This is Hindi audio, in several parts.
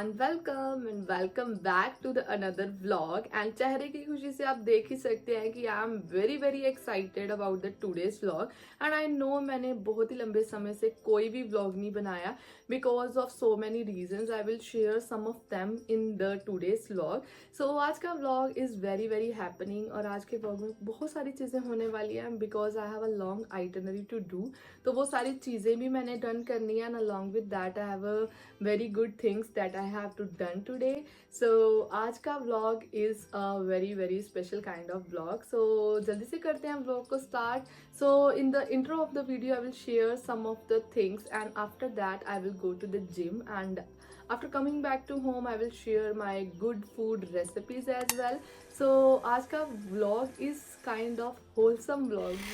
Welcome back to the another vlog and चेहरे की खुशी से आप देख ही सकते हैं कि आई am very excited about the today's vlog. And I know मैंने बहुत ही लंबे समय से कोई भी व्लॉग नहीं बनाया because of so many reasons. I will share some of them in the today's vlog. सो आज का व्लॉग इज वेरी हैपनिंग और आज के व्लॉग में बहुत सारी चीज़ें होने वाली हैं because I have a long itinerary to do. तो वो सारी चीज़ें भी मैंने डन करनी है and along with that I have a very good things that I have to done today. So आज का vlog is a very special kind of vlog. So जल्दी से करते हैं vlog को start. So in the intro of the video I will share some of the things and after that I will go to the gym and after coming back to home I will share my good food recipes as well. So आज का vlog is kind of wholesome vlog.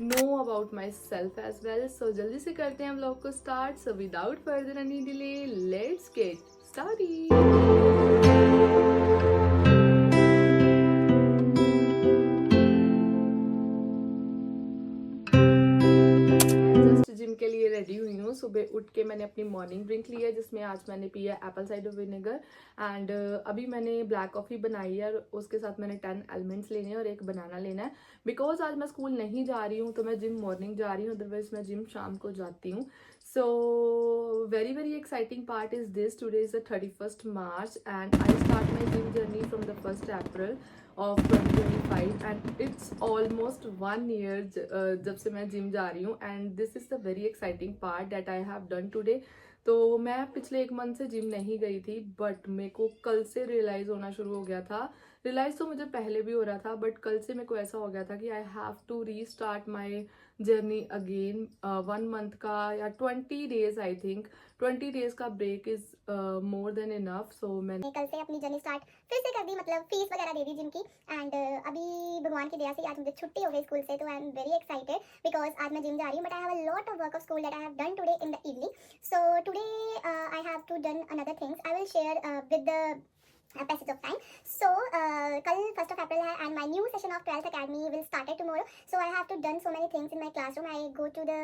Know about myself as well. So जल्दी से करते हैं vlog को start. So without further any delay, let's get started. Just gym के लिए रेडी हुई हूँ। सुबह उठ के मैंने अपनी मॉर्निंग ड्रिंक ली है जिसमें आज मैंने पिया एप्पल साइडर विनेगर एंड अभी मैंने ब्लैक कॉफ़ी बनाई है और उसके साथ मैंने 10 एलिमेंट्स लेने हैं और एक बनाना लेना है बिकॉज आज मैं स्कूल नहीं जा रही हूँ तो मैं जिम मॉर्निंग जा रही हूँ, अदरवाइज मैं जिम शाम को जाती हूँ। So very exciting part is this, today is the 31st March and I start my gym journey from the 1st April of 2025 and it's almost 1 year जब से मैं जिम जा रही हूँ and this is the very exciting part that I have done today. तो मैं पिछले 1 मंथ से जिम नहीं गई थी बट मेरे को कल से रियलाइज़ होना शुरू हो गया था। रियलाइज़ तो मुझे पहले भी हो रहा था बट कल से मेरे को ऐसा हो गया था कि I have to restart my journey again. 1 month का या 20 days, आई थिंक 20 days का break is more than enough. So मैंने कल से अपनी जर्नी स्टार्ट फिर से कर दी, मतलब फीस वगैरह दे दी जिम की। एंड अभी भगवान की दया से आज मुझे छुट्टी हो गई स्कूल से, तो I am very excited because आज मैं जिम जा रही हूँ। But I have a lot of work of school that I have done today in the evening. So today I have to done another things I will share with the passage of time. So कल 1st of April है and my new session of 12th Academy will start tomorrow. So I have to done so many things in my classroom. I go to the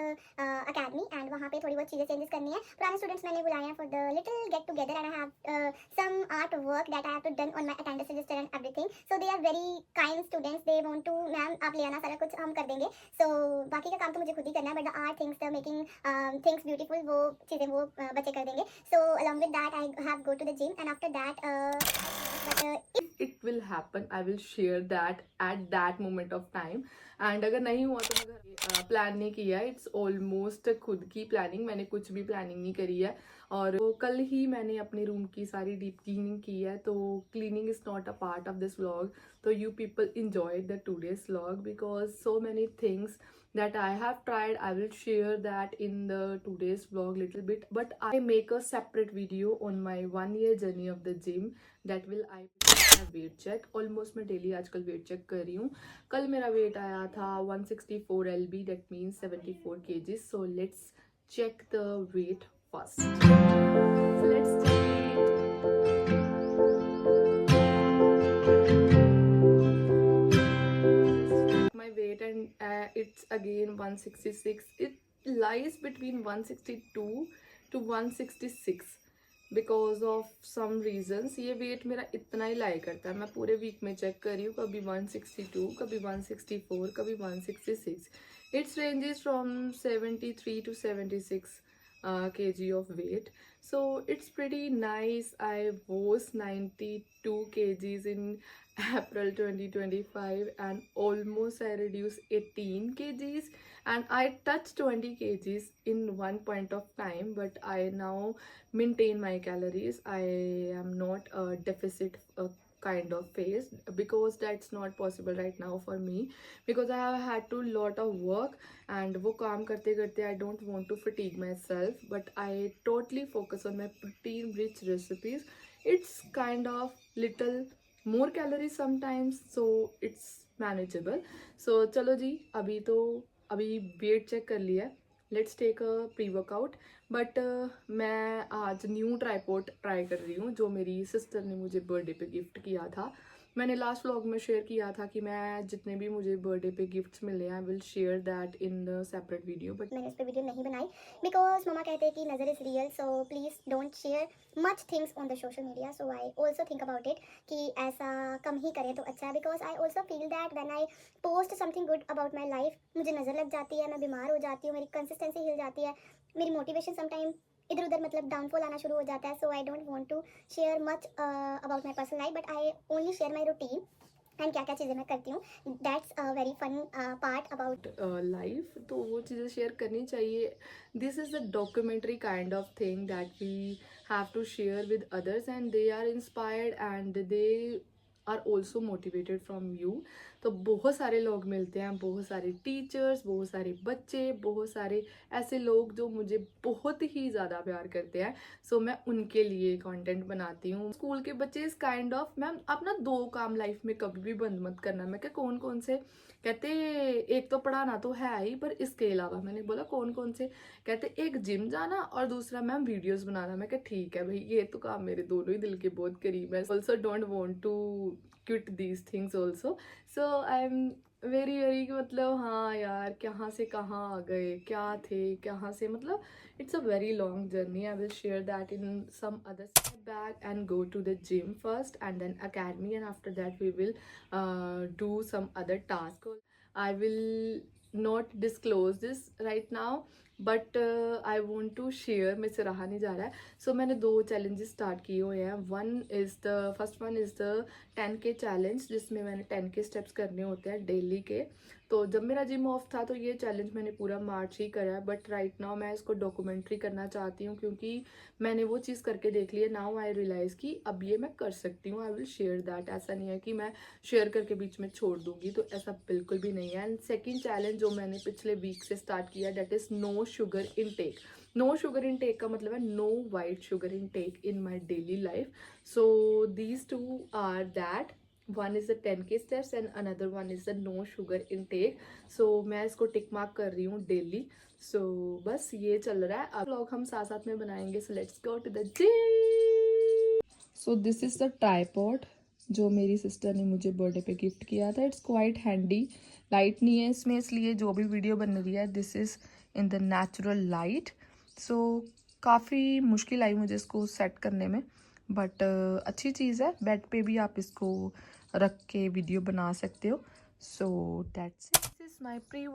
academy and वहाँ पे थोड़ी बहुत चीज़ें चेंजेस करनी है। पुराने स्टूडेंट्स मैंने बुलाए हैं for the little get together and I have some art work that I have to done on my attendance register and everything. So they are very kind students. They want to ma'am आप ले आना, सारा कुछ हम कर देंगे। So बाकी का काम तो मुझे खुद ही करना है but the art things, the making things beautiful, वो चीज़ें वो बच्चे कर देंगे। So along with that I have go to the gym and after that it will happen, I will share that at that moment of time. And अगर नहीं हुआ तो मैं प्लान नहीं किया, इट्स ऑलमोस्ट खुद की प्लानिंग, मैंने कुछ भी प्लानिंग नहीं करी है। और वो कल ही मैंने अपने रूम की सारी डीप क्लीनिंग की है, तो cleaning is not a part of this vlog. तो you people enjoy the today's vlog because so many things that I have tried, I will share that in the today's vlog little bit, but I make a separate video on my 1 year journey of the gym that will I weight check. Almost मैं डेली आजकल वेट चेक कर रही हूँ। कल मेरा वेट आया था 164 LB, that means 74 kg। So let's check the weight first. So let's check my weight and it's again 166. It lies between 162 to 166 because of some reasons. ये वेट मेरा इतना ही लाई करता है, मैं पूरे वीक में चेक कर रही हूँ, कभी 162, कभी 164, कभी 166। It's ranges from 73 to 76 kg of weight. So it's pretty nice. I was 92 kgs in April 2025 and almost I reduced 18 kgs and I touched 20 kgs in one point of time, but I now maintain my calories. I am not a deficit kind of phase because that's not possible right now for me because I have had to lot of work and वो काम करते करते I don't want to fatigue myself, but I totally focus on my protein rich recipes. It's kind of little more calories sometimes, so it's manageable. So चलो जी, अभी वेट चेक कर लिया, let's take a pre workout. But मैं आज न्यू ट्राईपॉड ट्राई कर रही हूँ जो मेरी सिस्टर ने मुझे बर्थडे पे गिफ्ट किया था। मैंने लास्ट व्लॉग में शेयर किया था कि मैं जितने भी मुझे बर्थडे पे गिफ्ट्स मिले आई will share that in the separate video, but मैंने उस पर वीडियो नहीं बनाई बिकॉज मम्मा कहते हैं कि नज़र is real, so please don't share much things on the social media. So I also think about it कि ऐसा कम ही करें तो अच्छा है, because I also feel that when I post something good about my life मुझे नज़र लग जाती है, मैं बीमार हो जाती हूँ, मेरी कंसिस्टेंसी हिल जाती है, मेरी मोटिवेशन समटाइम इधर उधर मतलब डाउनफॉल आना शुरू हो जाता है. So I don't want to share much about my personal life, but I only share my routine and क्या क्या चीज़ें मैं करती हूँ. That's a very fun part about life, तो वो चीज़ें शेयर करनी चाहिए. This is a documentary kind of thing that we have to share with others and they are inspired and they are also motivated from you. तो बहुत सारे लोग मिलते हैं, बहुत सारे टीचर्स, बहुत सारे बच्चे, बहुत सारे ऐसे लोग जो मुझे बहुत ही ज़्यादा प्यार करते हैं. सो मैं उनके लिए कंटेंट बनाती हूँ. स्कूल के बच्चे इस काइंड ऑफ, मैम अपना 2 काम लाइफ में कभी भी बंद मत करना. मैं क्या कौन कौन से, कहते एक तो पढ़ाना तो है ही, पर इसके अलावा मैंने बोला कौन कौन से, कहते एक जिम जाना और दूसरा मैम वीडियोस बनाना. मैं क्या ठीक है भाई, ये तो काम मेरे दोनों ही दिल के बहुत करीब है. Also don't want to quit these things also. So I am very very, मतलब हाँ यार कहाँ से कहाँ आ गए, क्या थे कहाँ से, मतलब it's a very long journey. I will share that in some other step back and go to the gym first and then academy, and after that we will do some other task. I will not disclose this right now, but I want to share. मेरे से रहा नहीं जा रहा है. सो मैंने 2 चैलेंजेस स्टार्ट किए हुए हैं. First one is the 10K challenge, जिसमें मैंने 10K स्टेप्स करने होते हैं डेली के. तो जब मेरा जिम ऑफ था तो ये चैलेंज मैंने पूरा मार्च ही करा है, बट राइट नाउ मैं इसको डॉक्यूमेंट्री करना चाहती हूँ क्योंकि मैंने वो चीज़ करके देख ली है. नाउ आई रियलाइज़ कि अब ये मैं कर सकती हूँ. आई विल शेयर दैट. ऐसा नहीं है कि मैं शेयर करके बीच में छोड़ दूंगी, तो ऐसा बिल्कुल भी नहीं है. एंड सेकेंड चैलेंज जो मैंने पिछले वीक से स्टार्ट किया, that is no sugar intake. No sugar intake का मतलब है no white sugar intake in my daily life. So these 2 are that. One is the 10K steps and another one is the no sugar intake. So मैं इसको टिक मार्क कर रही हूँ डेली. सो बस ये चल रहा है. अब व्लॉग हम साथ साथ में बनाएंगे. So let's go to the gym. So this is the tripod जो मेरी सिस्टर ने मुझे बर्थडे पे गिफ्ट किया था. It's quite handy. लाइट नहीं है इसमें, इसलिए जो भी वीडियो बन रही है this is in the natural light. So काफ़ी मुश्किल आई मुझे इसको सेट करने में, बट अच्छी चीज़ है. बेड पे भी आप इसको रख के वीडियो बना सकते हो. सो that's it. This is my pre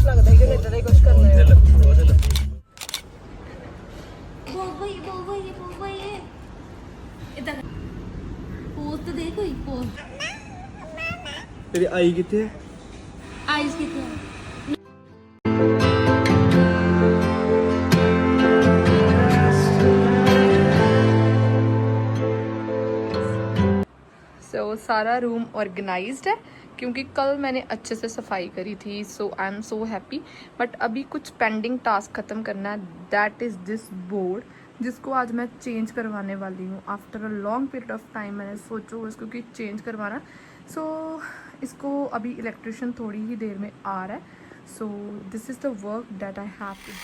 लगता है कि इतना ही कुछ करना है. पोज तो देखो कोई पोज. तेरी आई कितने है? आईज कितने हैं? सो सारा रूम ऑर्गेनाइज्ड है क्योंकि कल मैंने अच्छे से सफाई करी थी. So I am so happy. But अभी कुछ पेंडिंग टास्क ख़त्म करना है. दैट इज़ दिस बोर्ड जिसको आज मैं चेंज करवाने वाली हूँ. After a long period of time मैंने सोचो इसको कि चेंज करवाना. सो इसको अभी इलेक्ट्रिशियन थोड़ी ही देर में आ रहा है. So this is the work that I have to do.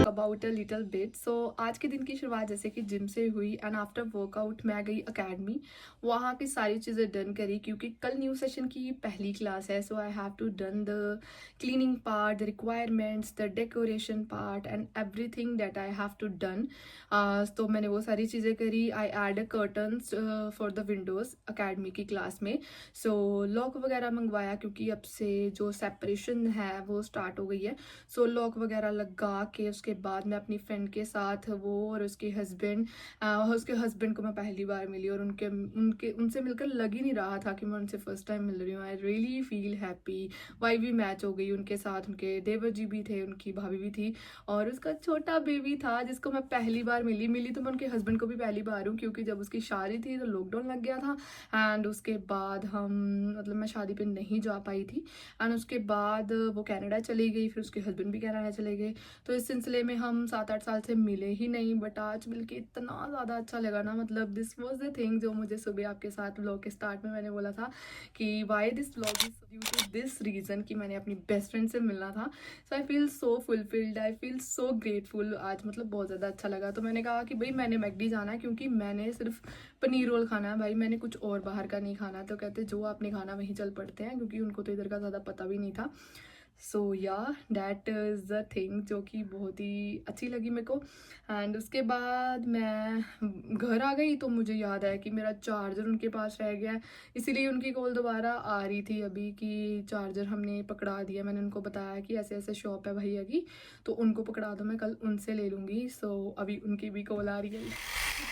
About a little bit. So आज के दिन की शुरुआत जैसे कि जिम से हुई एंड आफ्टर वर्कआउट मैं गई अकेडमी. वहाँ की सारी चीज़ें डन करी क्योंकि कल न्यू सेशन की पहली क्लास है. So I have to done the cleaning part, the requirements, the decoration part and everything that I have to done. तो मैंने वो सारी चीज़ें करी. I add curtains for the windows academy की क्लास में. सो लॉक वगैरह मंगवाया क्योंकि अब से जो सेपरेशन है वो स्टार्ट हो गई है. सो लॉक वगैरह लगा के उसके बाद मैं अपनी फ्रेंड के साथ वो और उसके हस्बैंड को मैं पहली बार मिली और उनसे मिलकर लग ही नहीं रहा था कि मैं उनसे फर्स्ट टाइम मिल रही हूँ. I really feel happy. Vibe भी मैच हो गई उनके साथ. उनके देवर जी भी थे, उनकी भाभी भी थी और उसका छोटा बेबी था जिसको मैं पहली बार मिली तो मैं उनके हस्बैंड को भी पहली बार हूँ क्योंकि जब उसकी शादी थी तो लॉकडाउन लग गया था एंड उसके बाद मैं शादी पे नहीं जा पाई थी एंड उसके बाद वो कनाडा चली गई, फिर उसके हस्बैंड भी कनाडा चले गए. तो इस सिलसिले में हम 7-8 साल से मिले ही नहीं. बट आज मिलके इतना ज़्यादा अच्छा लगा ना. मतलब दिस वॉज द थिंग जो मुझे सुबह आपके साथ व्लॉग के स्टार्ट में मैंने बोला था कि why this vlog is due to this reason कि मैंने अपनी बेस्ट फ्रेंड से मिलना था. So I feel so fulfilled, I feel so grateful. आज मतलब बहुत ज़्यादा अच्छा लगा. तो मैंने कहा कि भाई मैंने मैकडी जाना है क्योंकि मैंने सिर्फ पनीर रोल खाना है भाई, मैंने कुछ और बाहर का नहीं खाना. तो कहते जो आपने खाना वहीं चल पड़ते हैं क्योंकि उनको तो इधर का ज़्यादा पता भी नहीं था. सो या डैट इज़ द थिंग जो कि बहुत ही अच्छी लगी मेरे को. एंड उसके बाद मैं घर आ गई तो मुझे याद आया कि मेरा चार्जर उनके पास रह गया है. इसीलिए उनकी कॉल दोबारा आ रही थी अभी कि चार्जर हमने पकड़ा दिया. मैंने उनको बताया कि ऐसे ऐसे शॉप है भैया की तो उनको पकड़ा दो, मैं कल उनसे ले लूँगी. सो अभी उनकी भी कॉल आ रही है.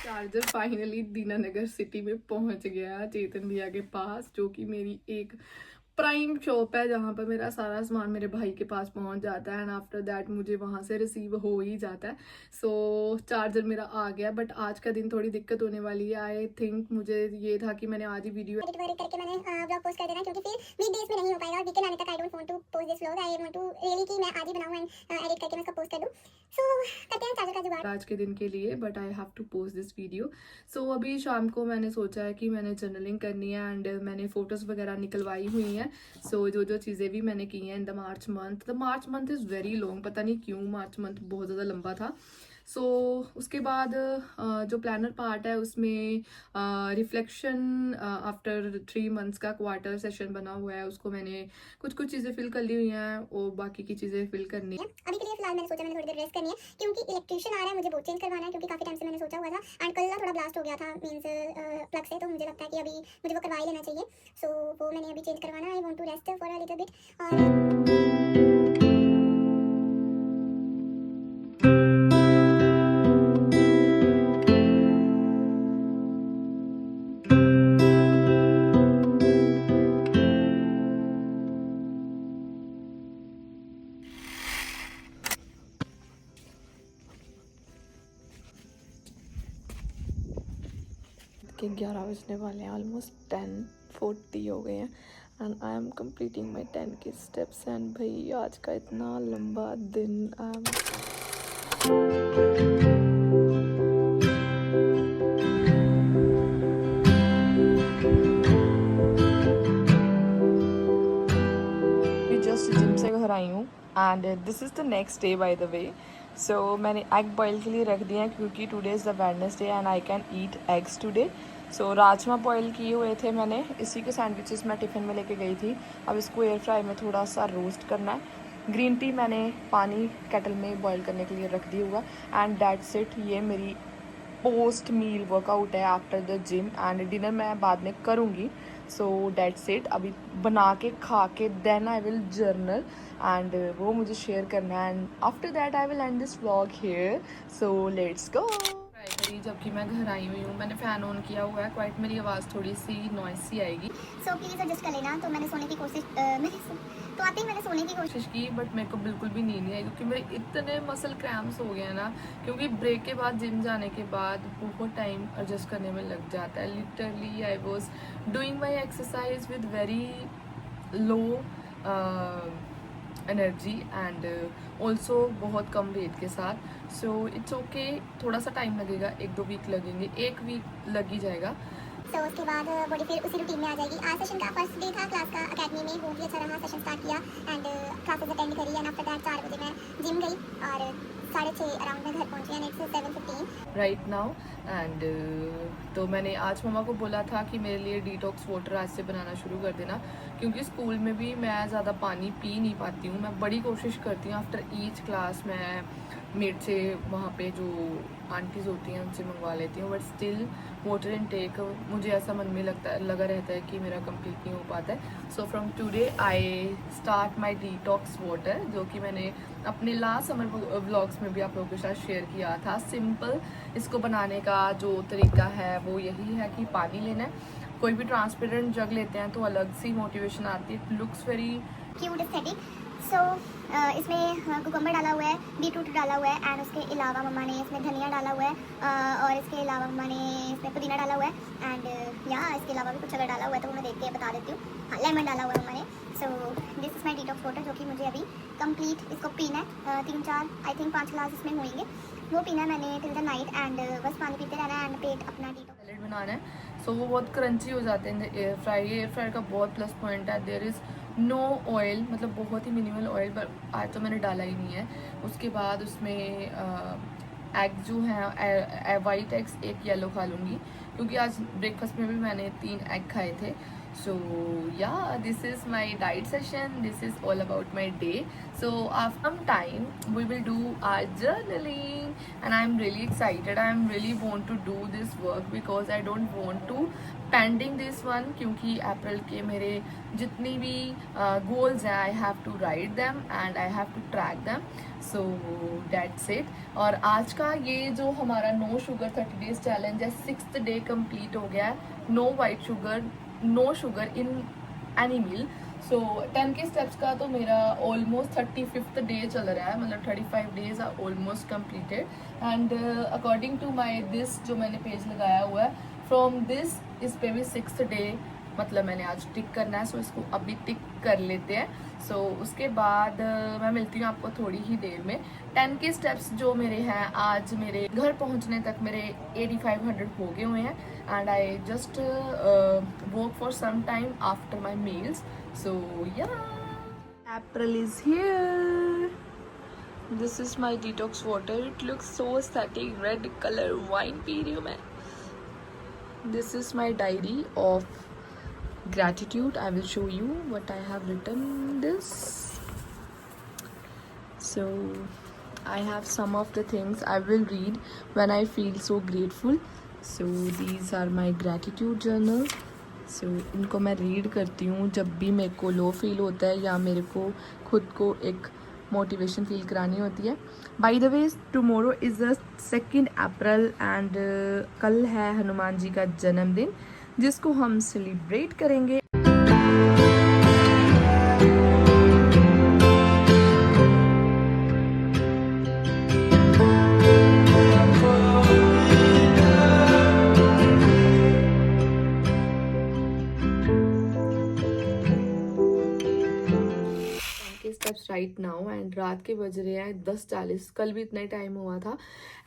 चार्जर फाइनली दीनानगर सिटी में पहुँच गया चेतन भैया के पास, जो कि मेरी एक प्राइम शॉप है जहाँ पर मेरा सारा सामान मेरे भाई के पास पहुँच जाता है एंड आफ्टर दैट मुझे वहाँ से रिसीव हो ही जाता है. सो चार्जर मेरा आ गया. बट आज का दिन थोड़ी दिक्कत होने वाली है. आई थिंक मुझे ये था कि मैंने आज ही वीडियो एडिट करके मैंने ब्लॉग पोस्ट कर देना क्योंकि फिर वीकडेज में नहीं हो पाएगा और वीकेंड आने तक I don't want to post this vlog. I want to really कि मैं आज ही बनाऊं एंड एडिट करके मैं इसको पोस्ट कर दूं. सो करते हैं चार्जर का जुगाड़ आज के दिन के लिए. But I have to post this video. So अभी शाम को मैंने सोचा है कि मैंने जर्नलिंग करनी है एंड मैंने फ़ोटोज़ वगैरह निकलवाई हुई हैं. सो जो चीज़ें भी मैंने की हैं in the March month is very long. पता नहीं क्यों मार्च मंथ बहुत ज़्यादा लंबा था. सो उसके बाद जो प्लानर पार्ट है उसमें रिफ्लेक्शन आफ्टर 3 मंथ्स का क्वार्टर सेशन बना हुआ है. उसको मैंने कुछ चीज़ें फिल कर ली हुई हैं और बाकी की चीज़ें फिल करनी है. अभी के लिए फिलहाल मैंने सोचा मैंने थोड़ी देर रेस्ट करनी है क्योंकि इलेक्ट्रिशियन आ रहा है, मुझे बोर्ड चेंज करवाना है क्योंकि काफ़ी टाइम से मैंने सोचा हुआ था एंड कल ना थोड़ा ब्लास्ट हो गया था मीन्स प्लग से. तो मुझे लगता है कि अभी मुझे वो करवा ही लेना चाहिए. सो वो मैंने अभी चेंज करवाना. I want to rest for a little bit. और के 11 बजने वाले हैं. ऑलमोस्ट 10:40 हो गए हैं and I am completing my 10 के स्टेप्स. एंड भाई आज का इतना लंबा दिन. जस्ट जिम से घर आई हूँ and this is the next day by the way. So मैंने एग बॉयल के लिए रख दिए हैं क्योंकि today is the Wednesday and I can eat eggs today. So rajma boil किए हुए थे मैंने, इसी के सैंडविचेस मैं टिफ़िन में लेके गई थी. अब इसको एयर फ्राई में थोड़ा सा रोस्ट करना है. ग्रीन टी मैंने पानी केटल में बॉयल करने के लिए रख दिया हुआ एंड दैट्स इट. ये मेरी पोस्ट मील वर्कआउट है after the gym and dinner मैं बाद में करूँगी. So that's it. अभी बना के खा के then I will journal and वो मुझे शेयर करना है and after that I will end this vlog here. So let's go. जबकि मैं घर आई हुई हूँ, मैंने फ़ैन ऑन किया हुआ है. क्वाइट मेरी आवाज़ थोड़ी सी नॉइस सी आएगी. सो प्लीज़ एडजस्ट कर लेना. तो मैंने सोने की कोशिश तो आते ही मैंने सोने की कोशिश कोशिश की बट मेरे को बिल्कुल भी नींद नहीं आई क्योंकि मेरे इतने मसल क्रैम्प्स हो गए हैं ना. क्योंकि ब्रेक के बाद जिम जाने के बाद बहुत टाइम एडजस्ट करने में लग जाता है. Literally I was doing my exercise with very low energy and also बहुत कम वेट के साथ. सो इट्स ओके, थोड़ा सा टाइम लगेगा, 1-2 वीक लगेंगे, 1 वीक लग ही जाएगा. सो उसके बाद बॉडी फिर उसी रूटीन में आ जाएगी. आज सेशन का फर्स्ट डे था क्लास का अकेडमी में, बहुत ही अच्छा रहा. सेशन स्टार्ट किया एंड क्लासेस अटेंड करी एंड आफ्टर दैट 4 बजे मैं जिम गई और 6:30 अराउंड में घर पहुंची and it's 7:15 right now. And तो मैंने आज मम्मा को बोला था कि मेरे लिए डिटॉक्स वाटर आज से बनाना शुरू कर देना, क्योंकि स्कूल में भी मैं ज़्यादा पानी पी नहीं पाती हूँ. मैं बड़ी कोशिश करती हूँ आफ्टर ईच क्लास मैं मेड से वहाँ पे जो आंटीज़ होती हैं उनसे मंगवा लेती हूँ, बट स्टिल वाटर इनटेक मुझे ऐसा मन में लगा रहता है कि मेरा कंप्लीट नहीं हो पाता है. So from today I start my detox water, जो कि मैंने अपने लास्ट समर व्लॉग्स में भी आप लोगों के साथ शेयर किया था. सिंपल इसको बनाने का जो तरीका है वो यही है कि पानी लेना है. कोई भी ट्रांसपेरेंट जग लेते हैं तो अलग सी मोटिवेशन आती है. It looks very cute aesthetic. So इसमें कुकम्बर डाला हुआ है, बीटरूट डाला हुआ है एंड उसके अलावा मम्मा ने इसमें धनिया डाला हुआ है और इसके अलावा मम्मा ने इसमें पुदीना डाला हुआ है एंड इसके अलावा भी कुछ अगर डाला हुआ है तो मैं देख के बता देती हूँ. हाँ, लेमन डाला हुआ है मम्मा ने. सो this is my detox water, जो कि मुझे अभी कंप्लीट इसको पीना है. 3-4 आई थिंक 5 ग्लास इसमें होंगे, वो पीना है मैंने टिल द नाइट एंड बस पानी पीते रहना है एंड पेट अपना डिटॉक्स. सैलेड बनाना है. सो वो बहुत क्रंची हो जाते हैं एयर फ्राई. एयर फ्रायर का बहुत प्लस पॉइंट है, देयर इज़ नो ऑयल, मतलब बहुत ही मिनिमल ऑयल, पर आज तो मैंने डाला ही नहीं है. उसके बाद उसमें एग जो है वाइट एग्स 1 येलो खा लूँगी, क्योंकि आज ब्रेकफास्ट में भी मैंने 3 एग खाए थे. So yeah, this is my diet session. This is all about my day. So after some time we will do our journaling and I'm really excited. I'm really want to do this work because I don't want to pending this one, क्योंकि अप्रैल के मेरे जितनी भी goals हैं I have to write them and I have to track them. So that's it. और आज का ये जो हमारा नो शुगर 30 days चैलेंज है, 6th डे कंप्लीट हो गया है. No white sugar, no sugar in any meal. So 10 के स्टेप्स का तो मेरा ऑलमोस्ट 35th डे चल रहा है, मतलब 35 days are almost completed. And according to my this जो मैंने पेज लगाया हुआ है, फ्रॉम दिस इस पे भी 6th डे, मतलब मैंने आज टिक करना है. सो इसको अभी टिक कर लेते हैं. सो उसके बाद मैं मिलती हूँ आपको थोड़ी ही देर में. 10 के स्टेप्स जो मेरे हैं, आज मेरे घर पहुँचने तक मेरे 8500 हो गए हुए हैं and I just walk for some time after my meals. So yeah April is here. This is my detox water. It looks so aesthetic, red colour wine पी रही हूँ मैं. This is my diary of gratitude. I will show you what I have written this. So I have some of the things I will read when I feel so grateful. So these are my gratitude journal. So इनको मैं रीड करती हूँ जब भी मेरे को लो फील होता है या मेरे को खुद को एक मोटिवेशन फील करानी होती है. Bye the way tomorrow is the 2nd April and कल है हनुमान जी का जन्मदिन, जिसको हम सेलिब्रेट करेंगे. स्टेप्स राइट नाउ एंड रात के बज रहे हैं 10:40. कल भी इतना ही टाइम हुआ था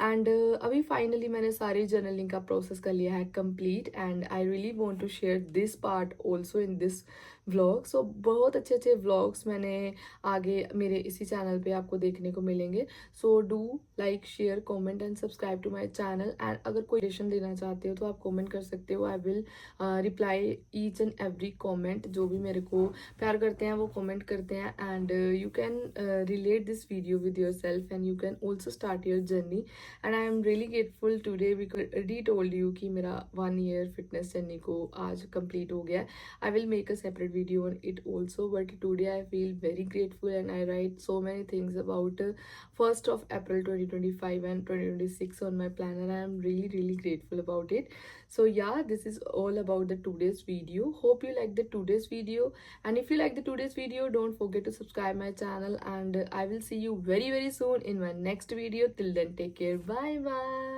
एंड अभी फाइनली मैंने सारी जर्नलिंग का प्रोसेस कर लिया है complete and I really want to share this part also in this vlog. So बहुत अच्छे अच्छे व्लॉग्स मैंने आगे मेरे इसी चैनल पे आपको देखने को मिलेंगे. So do like, share, comment and subscribe to my channel. And अगर कोई सजेशन देना चाहते हो तो आप कमेंट कर सकते हो. I will reply each and every comment. जो भी मेरे को प्यार करते हैं वो कमेंट करते हैं and you can relate this video with your self and you can also start your journey. And I am really grateful today because already told you कि मेरा 1 year फिटनेस जर्नी को आज कंप्लीट हो गया. I will make a separate video on it also, but today I feel very grateful and I write so many things about 1st of April 2025 and 2026 on my planner. I am really grateful about it. So yeah, this is all about the today's video. Hope you like the today's video, and if you like the today's video, don't forget to subscribe my channel and I will see you very soon in my next video. Till then, take care. Bye bye.